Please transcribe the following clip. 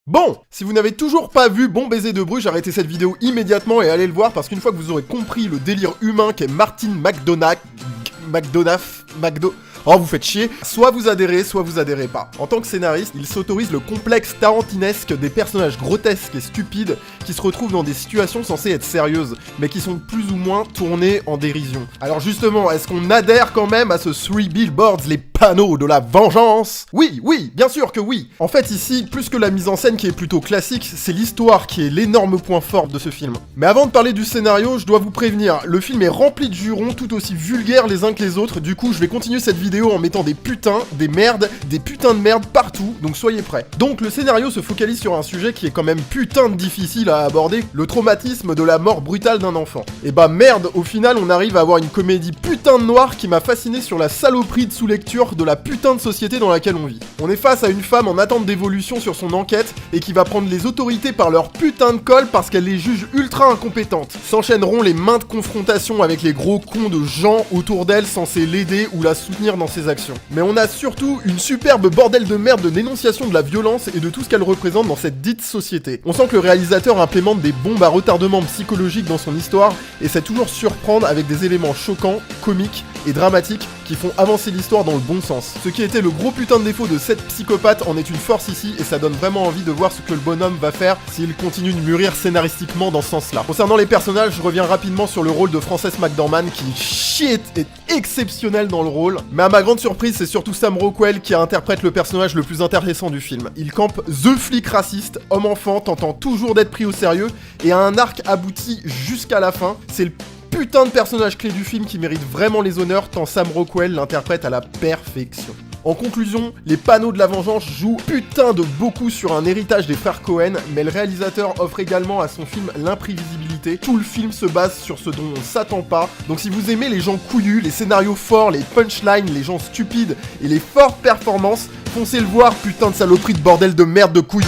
Bon, si vous n'avez toujours pas vu Bon Baiser de Bruges, arrêtez cette vidéo immédiatement et allez le voir parce qu'une fois que vous aurez compris le délire humain qu'est Martin Oh, vous faites chier. Soit vous adhérez pas. En tant que scénariste, il s'autorise le complexe tarantinesque des personnages grotesques et stupides qui se retrouvent dans des situations censées être sérieuses, mais qui sont plus ou moins tournées en dérision. Alors justement, est-ce qu'on adhère quand même à ce 3 billboards, les panneaux de la vengeance? Oui, bien sûr que oui. En fait, ici, plus que la mise en scène qui est plutôt classique, c'est l'histoire qui est l'énorme point fort de ce film. Mais avant de parler du scénario, je dois vous prévenir, le film est rempli de jurons tout aussi vulgaires les uns que les autres, du coup je vais continuer cette vidéo en mettant des putains, des merdes, des putains de merde partout, donc soyez prêts. Donc le scénario se focalise sur un sujet qui est quand même putain de difficile à aborder, le traumatisme de la mort brutale d'un enfant. Et bah merde, au final on arrive à avoir une comédie putain de noire qui m'a fasciné sur la saloperie de sous-lecture de la putain de société dans laquelle on vit. On est face à une femme en attente d'évolution sur son enquête et qui va prendre les autorités par leur putain de colle parce qu'elle les juge ultra incompétentes. S'enchaîneront les maintes confrontations avec les gros cons de gens autour d'elle censés l'aider ou la soutenir dans ses actions. Mais on a surtout une superbe bordel de merde de dénonciation de la violence et de tout ce qu'elle représente dans cette dite société. On sent que le réalisateur implémente des bombes à retardement psychologique dans son histoire et sait toujours surprendre avec des éléments choquants, comiques et dramatiques qui font avancer l'histoire dans le bon sens. Ce qui était le gros putain de défaut de cette psychopathe en est une force ici et ça donne vraiment envie de voir ce que le bonhomme va faire s'il continue de mûrir scénaristiquement dans ce sens-là. Concernant les personnages, je reviens rapidement sur le rôle de Frances McDormand qui est exceptionnel dans le rôle, mais à ma grande surprise, c'est surtout Sam Rockwell qui interprète le personnage le plus intéressant du film. Il campe the flic raciste, homme-enfant, tentant toujours d'être pris au sérieux et a un arc abouti jusqu'à la fin. C'est le putain de personnage clé du film qui mérite vraiment les honneurs tant Sam Rockwell l'interprète à la perfection. En conclusion, les panneaux de la vengeance jouent putain de beaucoup sur un héritage des frères Cohen, mais le réalisateur offre également à son film l'imprévisibilité. Tout le film se base sur ce dont on s'attend pas, donc si vous aimez les gens couillus, les scénarios forts, les punchlines, les gens stupides et les fortes performances, foncez le voir, putain de saloperie de bordel de merde de couilles.